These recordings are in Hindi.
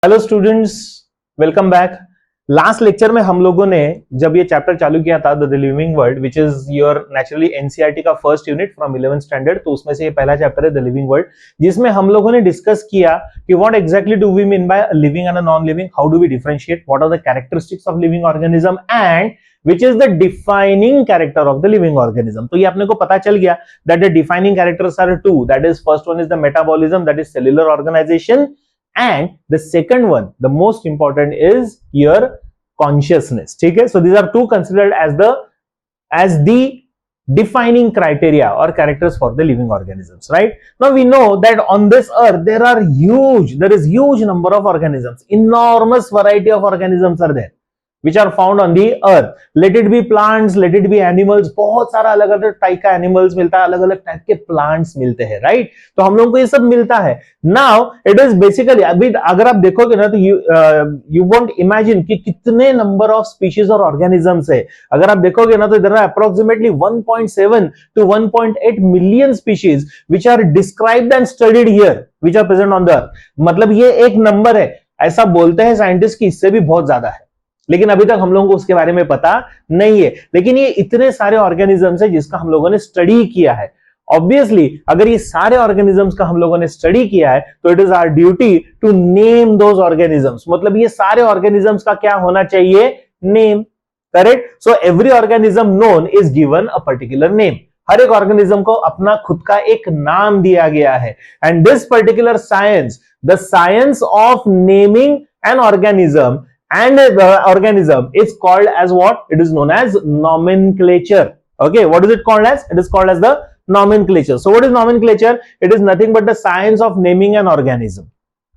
Hello students, welcome back. Last lecture में हम लोगों ने जब ये चैप्टर चालू किया था the living world which is your naturally NCERT का first unit from 11th standard, तो उसमें से ये पहला चैप्टर है द लिविंग वर्ल्ड, जिसमें हम लोगों ने डिस्कस किया कि what exactly do we mean by living and a non living, how do we differentiate, what are the characteristics of living organism and which is the defining character of the living organism. तो ये अपने को पता चल गया that the defining characters are two, that is first one is the metabolism, that is cellular organization, and the second one, the most important, is your consciousness. ठीक है, so these are two considered as the defining criteria or characters for the living organisms, right? Now we know that on this earth there is huge number of organisms, enormous variety of organisms are there which are found on the earth. Let it be plants, let it be animals, बहुत सारा अलग अलग टाइप का एनिमल्स मिलता है, अलग अलग टाइप के प्लांट्स मिलते हैं, राइट? तो हम लोगों को ये सब मिलता है। नाउ इट इज बेसिकली, अभी अगर आप देखोगे ना तो यू वोंट इमेजिन कि कितने नंबर ऑफ स्पीशीज और ऑर्गेनिजम्स है। अगर आप देखोगे ना तो there are approximately 1.7 to 1.8 million species which are described and studied here which are present on the earth. मतलब ये एक नंबर है, ऐसा बोलते हैं साइंटिस्ट की इससे भी बहुत ज्यादा है, लेकिन अभी तक हम लोगों को उसके बारे में पता नहीं है। लेकिन ये इतने सारे ऑर्गेनिजम्स है जिसका हम लोगों ने स्टडी किया है। ऑब्वियसली अगर ये सारे ऑर्गेनिजम्स का हम लोगों ने स्टडी किया है तो it is our duty to name those organisms. मतलब ये सारे ऑर्गेनिजम्स का क्या होना चाहिए? Name, correct? So every organism known is given a particular name. हर एक ऑर्गेनिज्म को अपना खुद का एक नाम दिया गया है। And this particular science, the science of naming an organism and the organism is called as what? It is known as nomenclature. Okay, what is it called as? It is called as the nomenclature. So what is nomenclature? It is nothing but the science of naming an organism.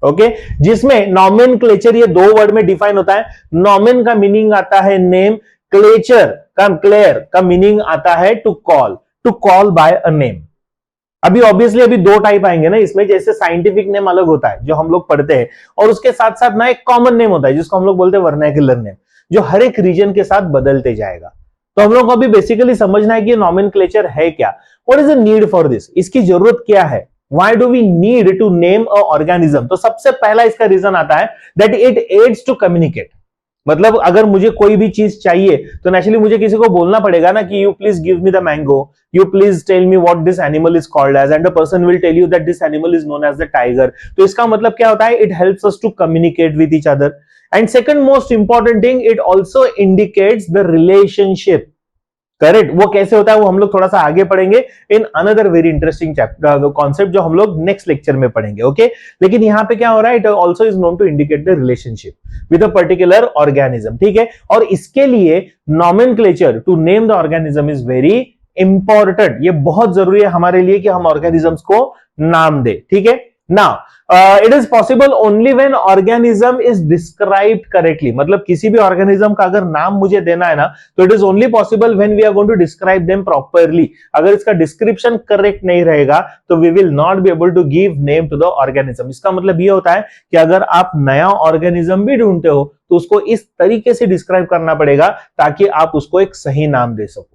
Okay, जिसमें nomenclature ये दो वर्ड में डिफाइन होता है। nomen का मीनिंग आता है नेम, क्लेचर का मीनिंग आता है to call by a name. अभी ऑब्वियसली अभी दो टाइप आएंगे ना इसमें, जैसे साइंटिफिक नेम अलग होता है जो हम लोग पढ़ते हैं, और उसके साथ साथ ना एक कॉमन नेम होता है जिसको हम लोग बोलते हैं वर्नाक्युलर नेम, जो हर एक रीजन के साथ बदलते जाएगा। तो हम लोग को अभी बेसिकली समझना है कि नॉमेनक्लेचर है क्या, what is the need for this, इसकी जरूरत क्या है, why do we need to name a organism. तो सबसे पहला इसका रीजन आता है that it aids to communicate. मतलब अगर मुझे कोई भी चीज चाहिए तो नेचुरली मुझे किसी को बोलना पड़ेगा ना कि you please give me the mango, you please tell me what this animal is called as, and the person will tell you that this animal is known as the tiger. तो इसका मतलब क्या होता है? It helps us to communicate with each other. And second most important thing, it also indicates the relationship. Correct? वो कैसे होता है वो हम लोग थोड़ा सा आगे पढ़ेंगे in another very interesting chapter concept जो हम लोग नेक्स्ट लेक्चर में पढ़ेंगे। ओके, लेकिन यहां पे क्या हो रहा है? It also is known to indicate the relationship with a particular organism. ठीक है, और इसके लिए nomenclature to name the organism is very important. ये बहुत जरूरी है हमारे लिए कि हम ऑर्गेनिजम्स को नाम दे। ठीक है, now it is possible only when organism is described correctly. मतलब किसी भी ऑर्गेनिज्म का अगर नाम मुझे देना है ना तो it is only possible when we are going to describe them properly. अगर इसका डिस्क्रिप्शन करेक्ट नहीं रहेगा तो we will not be able to give name to the organism. इसका मतलब ये होता है कि अगर आप नया ऑर्गेनिज्म भी ढूंढते हो तो उसको इस तरीके से डिस्क्राइब करना पड़ेगा ताकि आप उसको एक सही नाम दे सको।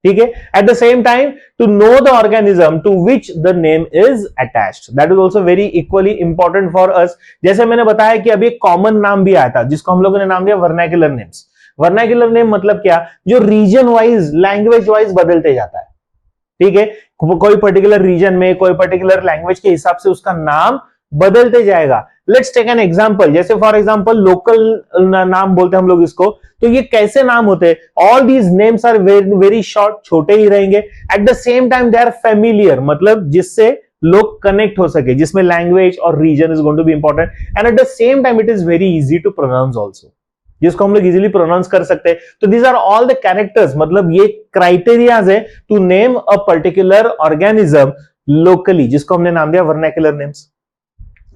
ठीक है, at the same time to know the organism to which the name is attached, that is also very equally important for us. जैसे मैंने बताया कि अभी एक कॉमन नाम भी आया था जिसको हम लोगों ने नाम दिया वर्नाक्युलर नेम्स। वर्नाक्युलर नेम मतलब क्या? जो रीजन वाइज, लैंग्वेज वाइज बदलते जाता है। ठीक है, कोई पर्टिकुलर रीजन में, कोई पर्टिकुलर लैंग्वेज के हिसाब से उसका नाम बदलते जाएगा। लेट्स टेक एन एग्जांपल, जैसे फॉर एग्जांपल लोकल नाम बोलते हैं हम लोग इसको, तो ये कैसे नाम होते हैं? All these names are very short, छोटे ही रहेंगे। At the same time they are familiar, मतलब जिससे लोग कनेक्ट हो सके, जिसमें लैंग्वेज और reason is going to be important, and at the same time it is very easy to pronounce also, जिसको हम लोग इजीली प्रोनाउंस कर सकते हैं। तो these are all the characters, मतलब ये क्राइटेरियाज है to name a particular organism locally, जिसको हमने नाम दिया वर्नाक्युलर नेम्स।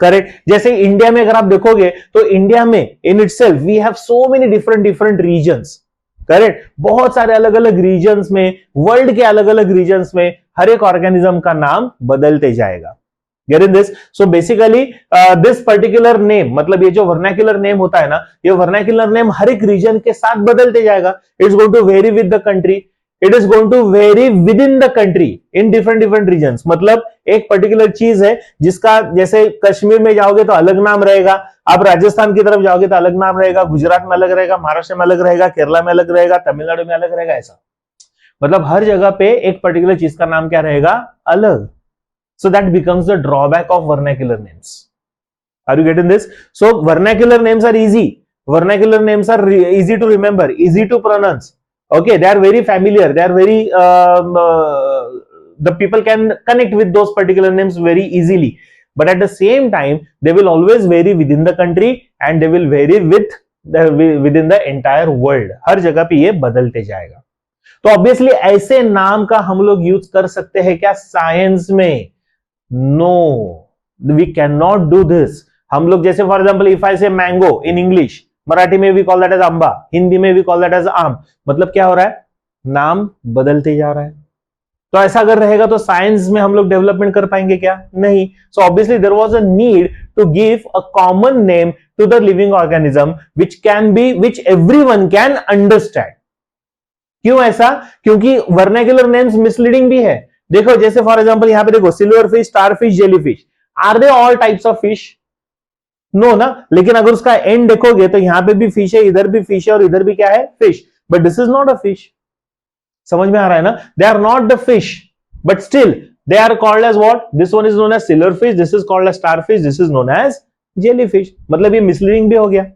करेक्ट? जैसे इंडिया में अगर आप देखोगे तो इंडिया में in itself we have so many different regions. Correct? बहुत सारे अलग अलग रीजन्स में, वर्ल्ड के अलग अलग रीजन्स में हर एक ऑर्गेनिज्म का नाम बदलते जाएगा। Get in this? So basically this particular name, मतलब ये जो वर्नाक्युलर नेम होता है ना, ये वर्नाक्युलर नेम हर एक रीजन के साथ बदलते जाएगा। It's going to vary with the country, it is going to vary with in the country in different different regions. मतलब एक पर्टिकुलर चीज है जिसका, जैसे कश्मीर में जाओगे तो अलग नाम रहेगा, आप राजस्थान की तरफ जाओगे तो अलग नाम रहेगा, गुजरात में अलग रहेगा, महाराष्ट्र में अलग रहेगा, केरला में अलग रहेगा, तमिलनाडु में अलग रहेगा, ऐसा। मतलब हर जगह पे एक पर्टिकुलर चीज का नाम क्या रहेगा, अलग। So that becomes the drawback of vernacular names. Are you getting this? So vernacular names are easy. Vernacular names are easy to remember, easy to pronounce. Okay, they are very familiar. They are very the people can connect with those particular names very easily. But at the same time, they will always vary within the country and they will vary within the entire world. हर जगह पे ये बदलते जाएगा। तो ऑब्वियसली ऐसे नाम का हम लोग यूज कर सकते हैं क्या साइंस में? No, we can not do this. हम लोग जैसे फॉर एग्जांपल इफ आई से मैंगो इन इंग्लिश, मराठी में भी call that as amba, Hindi में भी कॉल दैट एज आम। मतलब क्या हो रहा है, नाम बदलते जा रहा है। तो ऐसा अगर रहेगा तो साइंस में हम लोग डेवलपमेंट कर पाएंगे क्या? नहीं। So obviously there was a need to give a common name to the living organism which everyone can understand. क्यों ऐसा? क्योंकि वर्नाक्युलर नेम्स मिसलीडिंग भी है। देखो जैसे फॉर एग्जांपल यहां पे देखो, silver fish, star fish, jelly fish, are they all types of fish? No ना। लेकिन अगर उसका एंड देखोगे तो यहां पे भी फिश है, इधर भी फिश है और इधर भी क्या है, fish. But this is not a fish. समझ में आ रहा है ना? They are not the fish, but still they are called as what? This one is known as silver fish, this is called as star fish, this is known as jelly fish. मतलब ये मिसलीडिंग भी हो गया।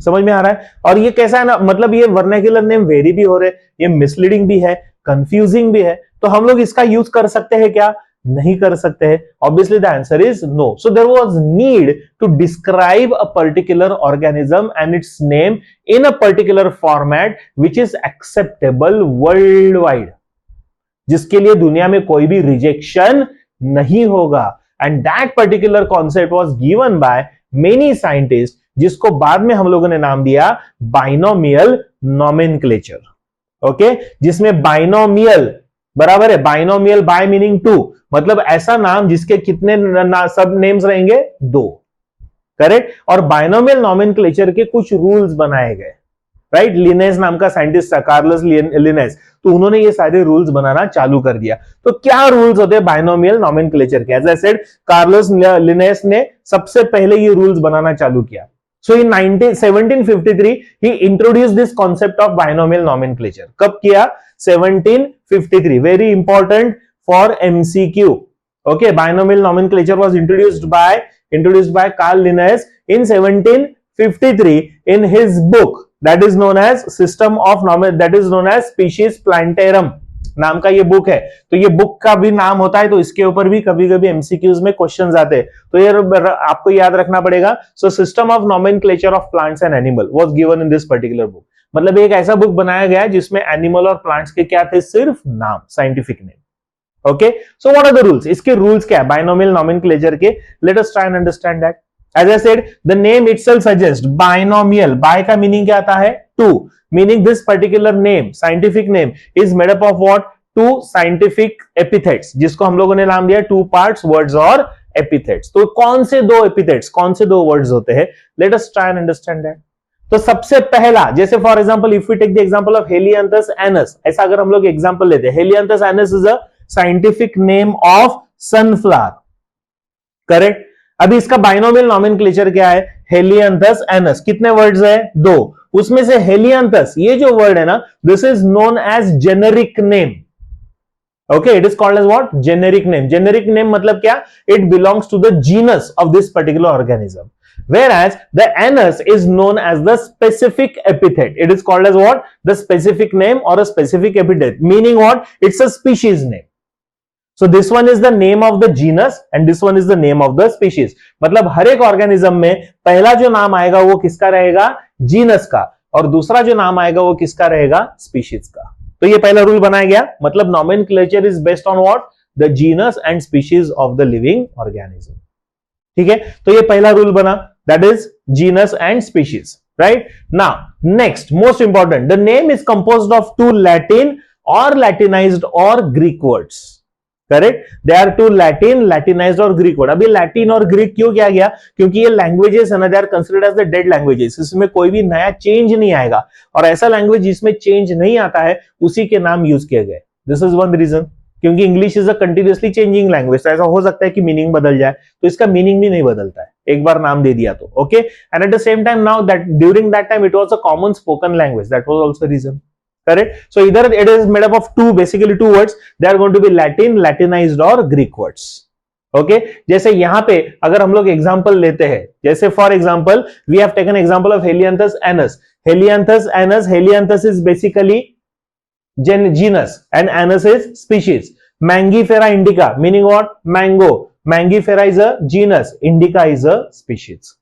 समझ में आ रहा है? और ये कैसा है ना, मतलब ये वर्नाक्युलर नेम वेरी भी हो रहे, ये मिसलीडिंग भी है, कंफ्यूजिंग भी है। तो हम लोग इसका यूज कर सकते हैं क्या? नहीं कर सकते हैं। Obviously the answer is no. So there was need to describe a particular organism and its name in a particular format which is acceptable world wide, जिसके लिए दुनिया में कोई भी रिजेक्शन नहीं होगा। And that particular concept was given by many scientist, जिसको बाद में हम लोगों ने नाम दिया बाइनोमियल नोमेनक्लेचर। ओके, जिसमें बाइनोमियल बराबर है, बाइनोमियल, बाय मीनिंग टू, मतलब ऐसा नाम जिसके कितने सब नेम्स रहेंगे, दो। करेक्ट। और बाइनोमियल नोमेनक्लेचर के कुछ रूल्स बनाए गए, राइट। लिनेस नाम का साइंटिस्ट था, कार्लस लिनेस, तो उन्होंने ये सारे रूल्स बनाना चालू कर दिया। तो क्या रूल्स होते हैं बाइनोमियल नोमेनक्लेचर के? As I said, Carolus Linnaeus ने सबसे पहले ये रूल्स बनाना चालू किया। So in 1753 he introduced this concept of binomial nomenclature. कब किया? 1753. Very important for MCQ. Okay, binomial nomenclature was introduced by Carl Linnaeus in 1753 in his book that is known as Species Plantarum नाम का ये बुक है। तो ये बुक का भी नाम होता है, तो इसके ऊपर भी कभी कभी एमसीक्यूज में क्वेश्चंस आते हैं, तो ये आपको याद रखना पड़ेगा। So system of nomenclature of plants and animal was given in this particular book. मतलब एक ऐसा बुक बनाया गया है जिसमें एनिमल और प्लांट्स के क्या थे, सिर्फ नाम, scientific name. Okay, so what are the rules? इसके रूल्स क्या है बाइनोमियल नोमेनक्लेचर के? Let us try and understand that. As I said, the name itself suggest binomial. Bi का मीनिंग क्या आता है? Two. Meaning this particular name, scientific name, is made up of what? Two scientific epithets, जिसको हम लोगों ने नाम दिया two parts, words और epithets। तो कौन से दो epithets, कौन से दो words होते हैं? Let us try and understand that। तो सबसे पहला, जैसे for example, if we take the example of Helianthus anus, ऐसा अगर हम लोग example लेते हैं, Helianthus anus is a scientific name of sunflower, correct? अभी इसका बाइनोमियल नोमेनक्लेचर क्या है? हेलियांथस एनस। कितने वर्ड्स है? दो। उसमें से हेलियांथस, ये जो वर्ड है ना, this is known as generic name. Okay, it is called as what? Generic name. Generic name मतलब क्या? It belongs to the genus of this particular organism, whereas the anus is known as the specific epithet. It is called as what? The specific name or a specific epithet, meaning what? It's a species name. So this one is the name of the genus and this one is the name of the species. मतलब हर एक ऑर्गेनिज्म में पहला जो नाम आएगा वो किसका रहेगा? जीनस का, और दूसरा जो नाम आएगा वो किसका रहेगा? स्पीशीज का। तो ये पहला रूल बनाया गया। मतलब nomenclature is based on what? The genus and species of the living organism. ठीक है, तो ये पहला रूल बना, that is genus and species, right. Now next most important, the name is composed of two Latin और लैटिनाइज्ड और Greek words. Correct, they are two Latin, Latinized और ग्रीक वर्ड। अभी लैटिन और ग्रीक क्यों किया गया? क्योंकि ये लैंग्वेजेस है ना, they are considered as the dead languages, इसमें कोई भी नया चेंज नहीं आएगा, और ऐसा लैंग्वेज जिसमें चेंज नहीं आता है उसी के नाम यूज किए गए। दिस इज वन रीजन, क्योंकि English is a continuously changing language, तो ऐसा हो सकता है कि मीनिंग बदल जाए, तो इसका मीनिंग भी नहीं बदलता है एक बार नाम दे दिया तो। Okay, and at the same time now that during that time it was a common spoken language, that was also reason. Correct. So either it is made up of basically two words. They are going to be Latin, Latinized or Greek words. Okay. जैसे यहाँ पे अगर हम लोग एग्जाम्पल लेते हैं, जैसे for example we have taken example of Helianthus anus. Helianthus anus, Helianthus is basically genus and anus is species. Mangifera indica, meaning what? Mango. Mangifera is a genus, indica is a species.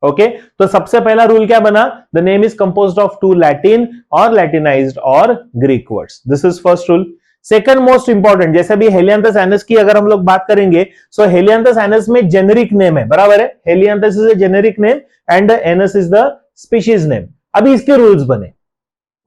Okay, तो सबसे पहला रूल क्या बना? The name is composed of two Latin और लैटिनाइज्ड और Greek words. This is first rule. Second most important, जैसे भी हेलियांथस एनस की अगर हम लोग बात करेंगे, सो हेलियांथस एनस में जेनेरिक नेम है, बराबर है, Helianthus is a generic name and annuus is the species name. अभी इसके रूल्स बने।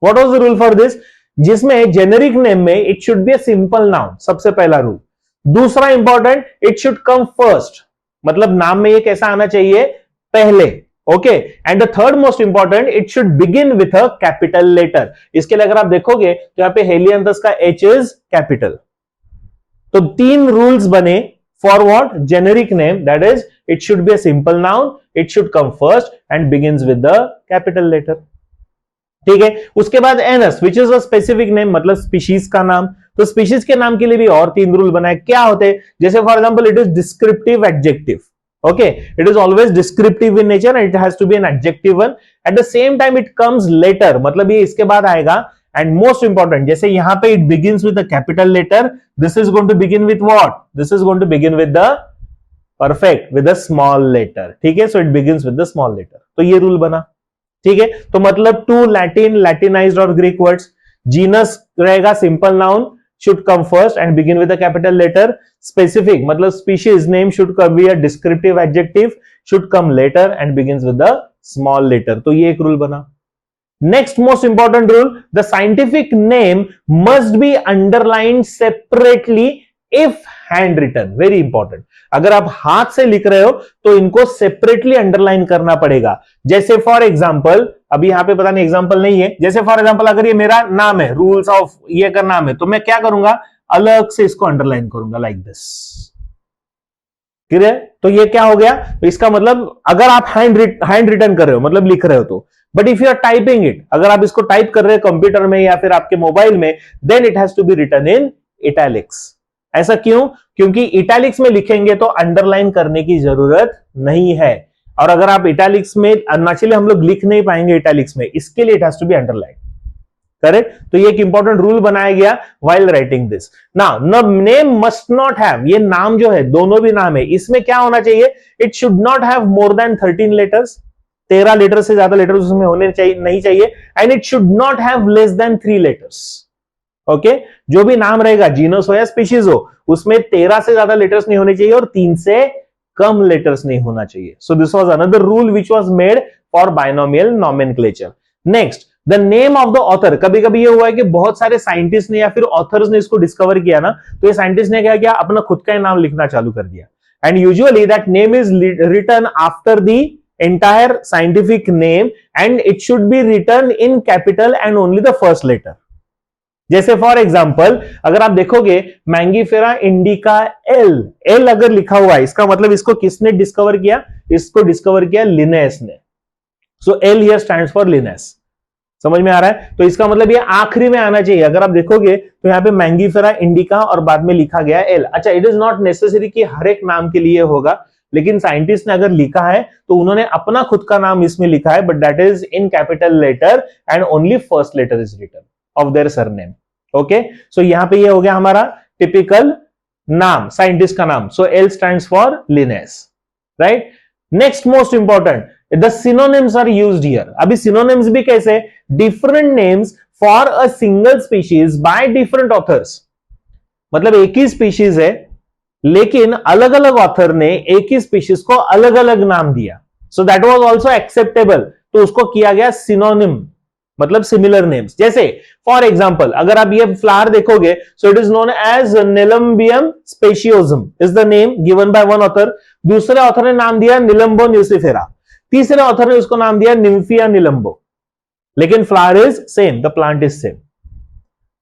What was the rule for this? जिसमें जेनेरिक नेम में it should be a simple noun, सबसे पहला रूल। दूसरा important, it should come first, मतलब नाम में ये कैसा आना चाहिए? पहले। Okay, and the third most important, it should begin with a capital letter. इसके लिए अगर आप देखोगे तो यहां पे हेलियांथस का एच इज कैपिटल। तो तीन रूल्स बने for what? Generic name, that is it should be a simple noun, it should come first and begins with the capital letter. ठीक है, उसके बाद annuus which is a specific name, मतलब स्पीशीज का नाम। तो स्पीशीज के नाम के लिए भी और तीन रूल बनाए। क्या होते? जैसे for example it is descriptive adjective. Okay, it is always descriptive in nature and it has to be an adjective one. At the same time it comes later, मतलब ये इसके बाद आएगा। And most important, जैसे यहाँ पे it begins with a capital letter, this is going to begin with what? This is going to begin with the perfect, with a small letter. ठीक है, so it begins with the small letter. तो ये रूल बना। ठीक है, तो मतलब टू लैटिन, लैटिनाइज्ड और ग्रीक वर्ड्स। जीनस रहेगा simple noun, should come first and begin with a capital letter. Specific मतलब species name should be a descriptive adjective, should come later and begins with the small letter. तो ये एक रूल बना। Next most important rule, the scientific name must be underlined separately if handwritten. Very important. अगर आप हाथ से लिख रहे हो तो इनको सेपरेटली अंडरलाइन करना पड़ेगा। जैसे फॉर एग्जांपल, अभी यहां पे पता नहीं एग्जांपल नहीं है, जैसे फॉर एग्जांपल अगर ये मेरा नाम है, रूल्स ऑफ ये का नाम है, तो मैं क्या करूंगा? अलग से इसको अंडरलाइन करूंगा लाइक दिस। क्लियर? तो ये क्या हो गया? तो इसका मतलब अगर आप हैंड रिटन कर रहे हो, मतलब लिख रहे हो तो, but if you are typing it, अगर आप इसको टाइप कर रहे हो कंप्यूटर में या फिर आपके मोबाइल में, then it has to be written in italics. ऐसा क्यों? क्योंकि इटैलिक्स में लिखेंगे तो अंडरलाइन करने की जरूरत नहीं है, और अगर आप इटैलिक्स में, नेचुरली हम लोग लिख नहीं पाएंगे इटैलिक्स में, इसके लिए it has to be underline. Correct? तो ये एक इंपॉर्टेंट रूल बनाया गया while writing this. Now name must not have, ये नाम जो है, दोनों भी नाम है, इसमें क्या होना चाहिए? It should not have more than 13 letters, 13 letter से ज्यादा लेटर्स उसमें होने चाहिए नहीं चाहिए, and it should not have less than 3 letters. Okay, जो भी नाम रहेगा, जीनस हो या स्पीशीज हो, उसमें 13 से ज्यादा लेटर्स नहीं होने चाहिए और 3 से कम लेटर्स नहीं होना चाहिए। सो this was another rule which was made for binomial nomenclature. Next, the name of the author. कभी कभी ये हुआ है कि बहुत सारे साइंटिस्ट ने या फिर ऑथर्स ने इसको डिस्कवर किया ना, तो ये साइंटिस्ट ने क्या किया? अपना खुद का नाम लिखना चालू कर दिया, and usually that name is written after the entire scientific name and it should be written in capital and only the first letter. जैसे फॉर एग्जाम्पल अगर आप देखोगे मैंगीफेरा इंडिका एल, एल अगर लिखा हुआ है, इसका मतलब इसको किसने डिस्कवर किया? इसको डिस्कवर किया लिनेस ने। So L here stands for Linnaeus. समझ में आ रहा है? तो इसका मतलब ये आखिरी में आना चाहिए। अगर आप देखोगे तो यहाँ पे मैंगीफेरा इंडिका और बाद में लिखा गया एल। अच्छा, इट इज नॉट नेसेसरी कि हर एक नाम के लिए होगा, लेकिन साइंटिस्ट ने अगर लिखा है तो उन्होंने अपना खुद का नाम इसमें लिखा है, but that is in capital letter and only first letter is written of their surname. Okay, so यहां पे ये हो गया हमारा टिपिकल नाम, साइंटिस्ट का नाम। So L stands for Linnaeus, right? Next most important, the synonyms are used here. अभी सिनोनिम्स भी कैसे? Different names for a single species by different authors. मतलब एक ही स्पीशीज है लेकिन अलग अलग ऑथर ने एक ही स्पीशीज को अलग अलग नाम दिया, so that was also acceptable, तो उसको किया गया सिनोनिम। मतलब सिमिलर नेम्स। जैसे फॉर एग्जांपल अगर आप ये फ्लावर देखोगे, so it is known as Nelumbium speciosum is the name given by one author. दूसरे ऑथर ने नाम दिया निलंबो न्यूसिफेरा। तीसरे ऑथर ने उसको नाम दिया निम्फिया निलंबो, लेकिन flower is same, the plant is same.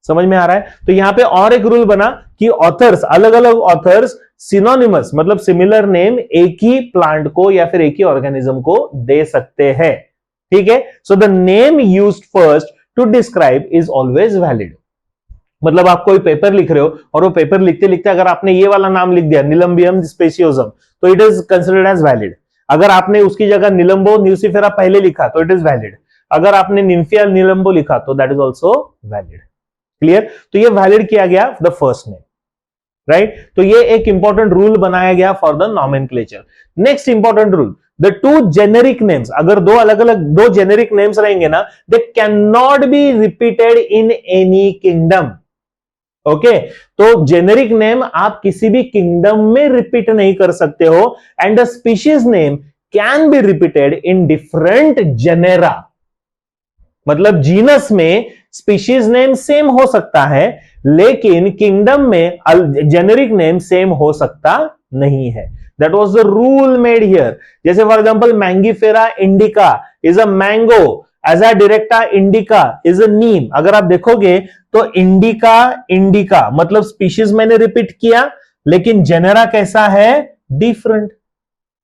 समझ में आ रहा है? तो यहां पे और एक रूल बना कि ऑथर्स, अलग अलग ऑथर्स सिनोनिमस मतलब सिमिलर नेम एक ही प्लांट को या फिर एक ही ऑर्गेनिज्म को दे सकते हैं। ठीक है? So the name used first to describe is always valid. मतलब आप कोई पेपर लिख रहे हो और वो पेपर लिखते लिखते अगर आपने ये वाला नाम लिख दिया निलंबियम स्पेशियोजम, तो it is considered as valid. अगर आपने उसकी जगह निलंबो न्यूसिफेरा पहले लिखा तो इट इज वैलिड। अगर आपने निम्फिया निलंबो लिखा तो that is also valid. Clear? तो ये वैलिड किया गया द फर्स्ट नेम, राइट? तो ये एक इंपॉर्टेंट रूल बनाया गया for the nomenclature. Next important rule, the two generic names, अगर दो अलग अलग दो जेनेरिक नेम्स रहेंगे ना, they can not be repeated in any kingdom. Okay, तो जेनेरिक नेम आप किसी भी किंगडम में रिपीट नहीं कर सकते हो, and the species name can be repeated in different genera. मतलब जीनस में स्पीशीज नेम सेम हो सकता है, लेकिन किंगडम में जेनेरिक नेम सेम हो सकता नहीं है। That was the rule made here. जैसे for example Mangifera indica is a mango, Azadirachta indica is अ नीम। अगर आप देखोगे तो इंडिका इंडिका मतलब स्पीशीज मैंने रिपीट किया, लेकिन जेनेरा कैसा है? डिफरेंट।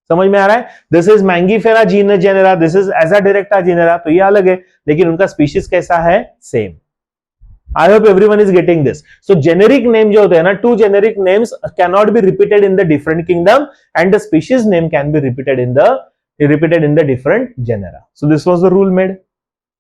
समझ में आ रहा है? This is Mangifera genus genera, this is एजा डायरेक्टा जेनेरा, तो ये अलग है, लेकिन उनका स्पीशीज कैसा है? Same. I hope everyone is getting this. So generic name जो होते हैं ना, two generic names can not be repeated in the different kingdom, and the species name can be repeated in the different genera. So this was the rule made.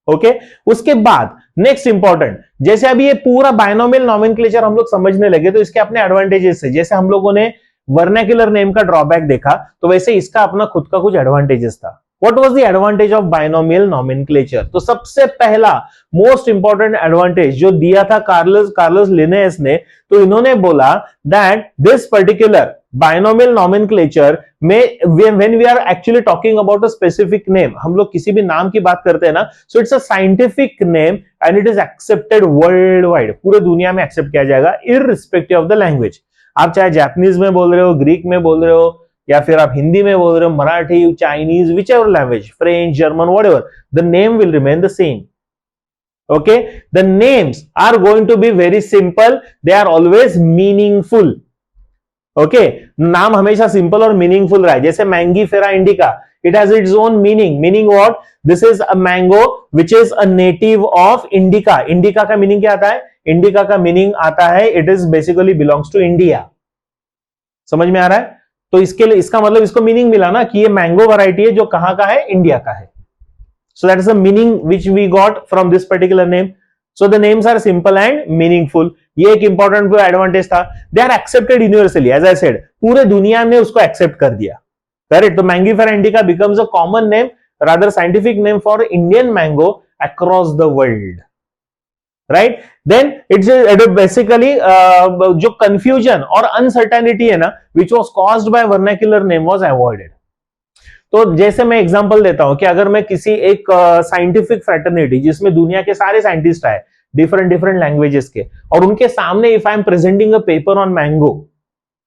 Okay, उसके बाद नेक्स्ट इंपॉर्टेंट, जैसे अभी ये पूरा बायनोमियल नॉमेनक्लेचर हम लोग समझने लगे, तो इसके अपने एडवांटेजेस है। जैसे हम लोगों ने वर्नाक्युलर नेम का ड्रॉबैक देखा, तो वैसे इसका अपना खुद का कुछ एडवांटेजेस था। What was the advantage of binomial nomenclature? तो सबसे पहला मोस्ट इंपॉर्टेंट एडवांटेज जो दिया था कार्लोस लिनेयस ने, तो इन्होंने बोला that this particular binomial nomenclature में when we are actually talking about a specific name, हम लोग किसी भी नाम की बात करते हैं ना, so it's a scientific name and it is accepted world wide, पूरे दुनिया में एक्सेप्ट किया जाएगा इररिस्पेक्टिव ऑफ द लैंग्वेज। आप चाहे जापानीज में बोल रहे हो, ग्रीक में बोल रहे हो, या फिर आप हिंदी में बोल रहे हो, Marathi, Chinese, which ever language, French, German, whatever, the name will remain the same. Okay, the names are going to be very simple, they are always meaningful. Okay, नाम हमेशा सिंपल और मीनिंगफुल रहा है। जैसे Mangifera indica, it has its own meaning. Meaning what? This is a mango which is a native of Indica. Indica का मीनिंग क्या आता है? इंडिका का मीनिंग आता है it is basically belongs to India. समझ में आ रहा है? तो इसके लिए इसका मतलब इसको मीनिंग मिला ना कि ये मैंगो वैरायटी है जो कहां का है? इंडिया का है। So that is the meaning which we got from this particular name. So the names are simple and meaningful. ये एक important advantage था. They are accepted universally, as I said. पूरे दुनिया ने उसको accept कर दिया. Correct? तो Mangifera indica becomes a common name, rather scientific name for Indian mango across the world. Right? Then it's basically जो confusion और uncertainty है ना, which was caused by vernacular name was avoided. तो जैसे मैं एग्जांपल देता हूं कि अगर मैं किसी एक साइंटिफिक फ्रेटर्निटी जिसमें दुनिया के सारे साइंटिस्ट आए डिफरेंट लैंग्वेजेस के, और उनके सामने if I am presenting a paper on mango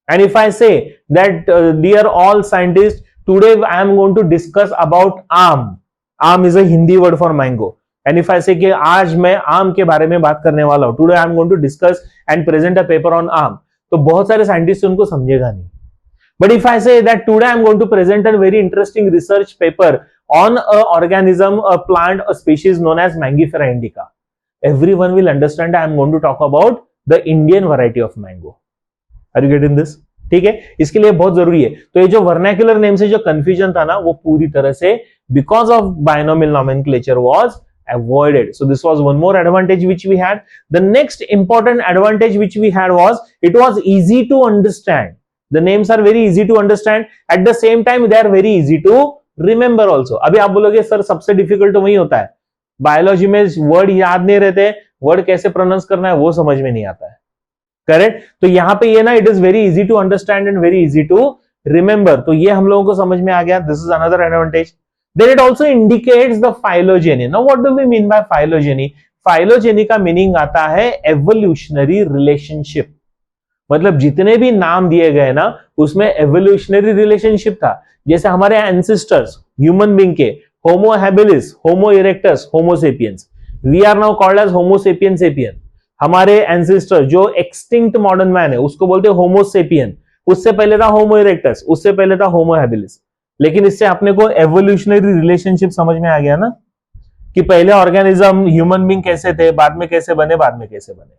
and if I say that dear all scientist, today I am going to discuss about aam, aam is a Hindi word for mango, and if I say कि आज मैं आम के बारे में बात करने वाला हूं, today I am going to discuss and present a paper on aam, तो बहुत सारे साइंटिस्ट उनको समझेगा नहीं। But if I say that today I am going to present a very interesting research paper on a organism, a plant, a species known as Mangifera indica, everyone will understand I am going to talk about the Indian variety of mango. Are you getting this? ठीक है, इसके लिए बहुत जरूरी है। तो ये जो वर्नाक्युलर नेम से जो कंफ्यूजन था ना, वो पूरी तरह से because of binomial nomenclature was avoided. So this was one more advantage which we had. The next important advantage which we had was it was easy to understand. The names are very easy to understand. At the same time, they are very easy to remember also. अभी आप बोलोगे सर सबसे डिफिकल्ट तो वही होता है, बायोलॉजी में वर्ड याद नहीं रहते, वर्ड कैसे प्रोनाउंस करना है वो समझ में नहीं आता है। करेक्ट? तो यहां पे ये ना, it is very easy to understand and very easy to remember, तो ये हम लोगों को समझ में आ गया। This is another advantage. Then it also indicates the phylogeny. Now what do we mean by phylogeny? Phylogeny का मीनिंग आता है एवोल्यूशनरी रिलेशनशिप, मतलब जितने भी नाम दिए गए ना उसमें एवोल्यूशनरी रिलेशनशिप था। जैसे हमारे एंसेस्टर्स ह्यूमन बीइंग के Homo habilis, Homo erectus, Homo sapiens, we are now called as Homo sapien sapien. हमारे एंसेस्टर जो एक्सटिंक्ट मॉडर्न मैन है उसको बोलते हैं होमो सेपियन, उससे पहले था होमो इरेक्टस, उससे पहले था होमो हैबिलिस। लेकिन इससे अपने को एवोल्यूशनरी रिलेशनशिप समझ में आ गया ना कि पहले ऑर्गेनिज्म ह्यूमन बीइंग कैसे थे, बाद में कैसे बने, बाद में कैसे बने।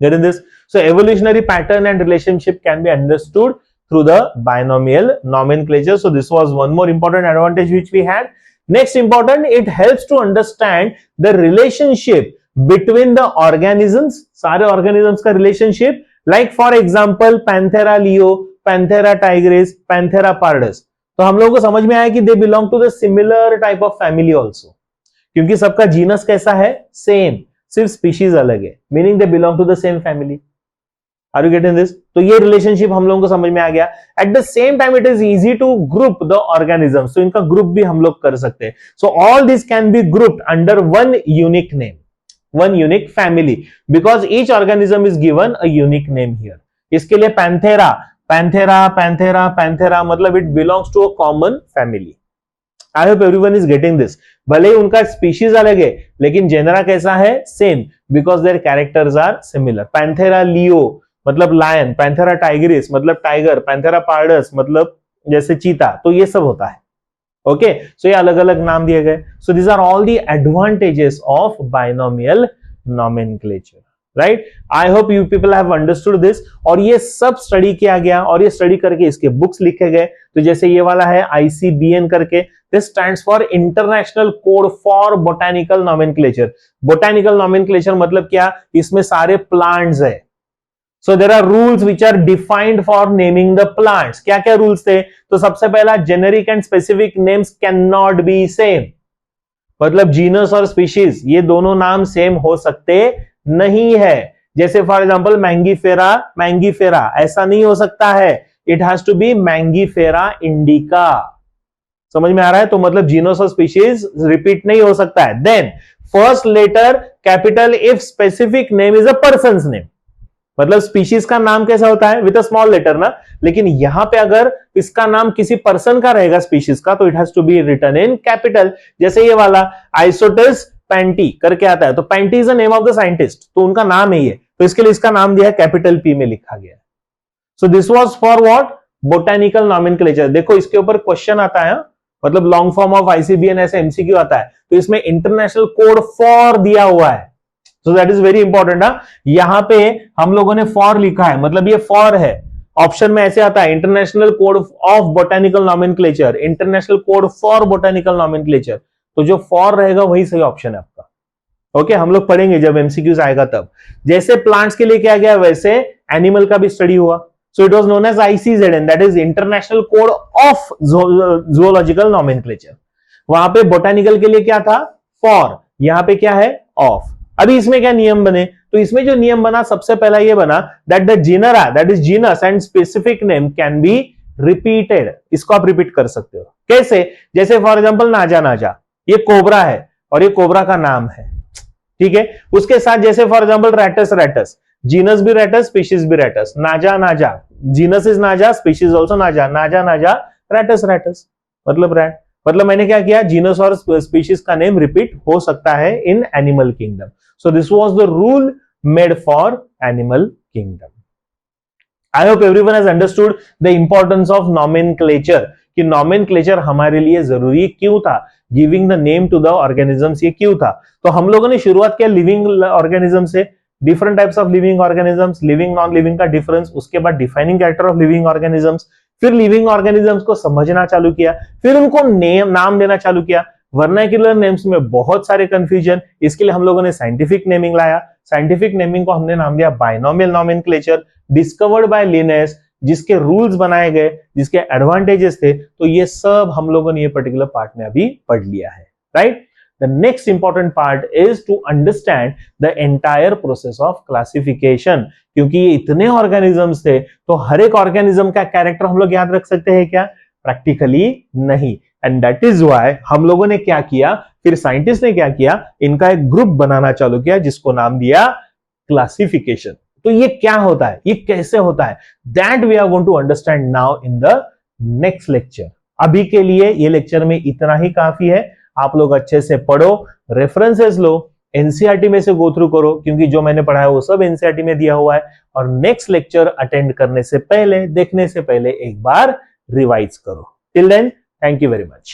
Getting this? So evolutionary pattern and relationship can be understood through the binomial nomenclature. So this was one more important advantage which we had. Next important, it helps to understand the relationship between the organisms, सारे organisms का relationship, like for example Panthera leo, Panthera tigris, Panthera pardus. तो हम लोगों को समझ में आया कि they belong to the similar type of family also, क्योंकि सबका जीनस कैसा है, सेम, सिर्फ स्पीशीज अलग है, meaning they belong to the same family. Are you getting this? तो ये रिलेशनशिप हम लोगों को समझ में आ गया। At the same time it is easy to group the organisms, तो इनका ग्रुप भी हम लोग कर सकते हैं। So all this can be grouped under one unique name, one unique family, because each organism is given a unique name here. इसके लिए पैंथेरा, पैंथेरा, पैंथेरा, पैंथेरा मतलब it belongs to a common family. I hope everyone is getting this. भले ही उनका स्पीशीज अलग है लेकिन जेनरा कैसा है, same, because their characters are similar. Panthera leo मतलब लायन, पैंथेरा टाइग्रिस मतलब टाइगर, पैंथेरा पार्डस मतलब जैसे चीता, तो ये सब होता है। ओके, सो ये अलग अलग नाम दिए गए। So these are all the advantages of binomial nomenclature, right? I hope you people have understood this. और ये सब स्टडी किया गया और ये स्टडी करके इसके बुक्स लिखे गए। तो जैसे ये वाला है ICBN करके, this stands for International Code for Botanical Nomenclature. Botanical nomenclature मतलब क्या, इसमें सारे प्लांट्स है। So there are rules which are defined for naming the plants. क्या क्या रूल्स थे? तो सबसे पहला, generic and specific names can not be same, मतलब जीनस और स्पीशीज ये दोनों नाम सेम हो सकते नहीं है। जैसे फॉर एग्जांपल मैंगीफेरा, मैंगीफेरा ऐसा नहीं हो सकता है, it has to be Mangifera indica. समझ में आ रहा है? तो मतलब जीनस और स्पीशीज रिपीट नहीं हो सकता है। Then first letter capital if specific name is a person's name, मतलब स्पीशीज का नाम कैसा होता है, विद अ स्मॉल लेटर ना, लेकिन यहां पे अगर इसका नाम किसी पर्सन का रहेगा स्पीशीज का, तो it has to be written in capital. जैसे ये वाला आइसोटस पैंटी करके आता है, तो pantii is the name of the scientist, तो उनका नाम है ये, तो इसके लिए इसका नाम दिया कैपिटल P में लिखा गया। सो this was for what, botanical nomenclature. देखो इसके ऊपर क्वेश्चन आता है, मतलब लॉन्ग फॉर्म ऑफ ICBN ऐसे MCQ आता है, तो इसमें इंटरनेशनल कोड फॉर दिया हुआ है, so that is very important. यहां पे हम लोगों ने फॉर लिखा है, मतलब ये फॉर है। ऑप्शन में ऐसे आता है international code of botanical nomenclature, international Code for Botanical nomenclature, तो जो फॉर रहेगा वही सही ऑप्शन है आपका। ओके, हम लोग पढ़ेंगे जब MCQs आएगा तब। जैसे प्लांट्स के लिए क्या गया, वैसे एनिमल का भी स्टडी हुआ। So it was known as ICZN, that is International Code of Zoological Nomenclature. वहां पे बोटेनिकल के लिए क्या था, फॉर, यहां पे क्या है, ऑफ। अभी इसमें क्या नियम बने, तो इसमें जो नियम बना सबसे पहला ये बना that the genera, that is genus and specific name can be repeated. इसको आप रिपीट कर सकते हो। कैसे? जैसे फॉर एग्जांपल नाजा, नाजा ये कोबरा है और ये कोबरा का नाम है, ठीक है। उसके साथ जैसे for example Rattus, Rattus genus भी रैटस, स्पीशीज भी रैटस। नाजा, नाजा जीनस इज नाजा, स्पीशीज आल्सो नाजा, नाजा नाजा रैटस, रैटस मतलब रैट। मतलब मैंने क्या किया, जीनस और स्पीशीज का नेम रिपीट हो सकता है in animal kingdom. So this was the rule made for animal kingdom. I hope everyone has understood the importance of nomenclature, कि नॉमेनक्लेचर हमारे लिए जरूरी क्यों था, giving the name to the organisms ये क्यों था। तो हम लोगों ने शुरुआत किया लिविंग ऑर्गेनिज्म से, different types of living organisms, living non living का डिफरेंस, उसके बाद defining character of living organisms, फिर लिविंग ऑर्गेनिजम्स को समझना चालू किया, फिर उनको नाम देना चालू किया। वर्नाक्युलर नेम्स में बहुत सारे कंफ्यूजन, इसके लिए हम लोगों ने साइंटिफिक नेमिंग लाया। साइंटिफिक नेमिंग को हमने नाम दिया binomial nomenclature, discovered by Lioness, जिसके रूल्स बनाए गए, जिसके एडवांटेजेस थे। तो ये सब हम लोगों ने ये पर्टिकुलर पार्ट में अभी पढ़ लिया है, right. The next important part is to understand the entire process of classification, क्योंकि ये इतने ऑर्गेनिजम्स थे तो हर एक ऑर्गेनिज्म का कैरेक्टर हम लोग याद रख सकते हैं क्या? प्रैक्टिकली नहीं। एंड दैट इज व्हाई हम लोगों ने क्या किया, फिर साइंटिस्ट ने क्या किया, इनका एक ग्रुप बनाना चालू किया जिसको नाम दिया क्लासिफिकेशन। तो ये क्या होता है, ये कैसे होता है, that we are going to understand now in the next lecture. अभी के लिए ये लेक्चर में इतना ही काफी है। आप लोग अच्छे से पढ़ो, रेफरेंसेस लो, एनसीईआरटी में से गो थ्रू करो, क्योंकि जो मैंने पढ़ा है वो सब एनसीईआरटी में दिया हुआ है। और नेक्स्ट लेक्चर अटेंड करने से पहले, देखने से पहले एक बार रिवाइज करो। Till then, thank you very much.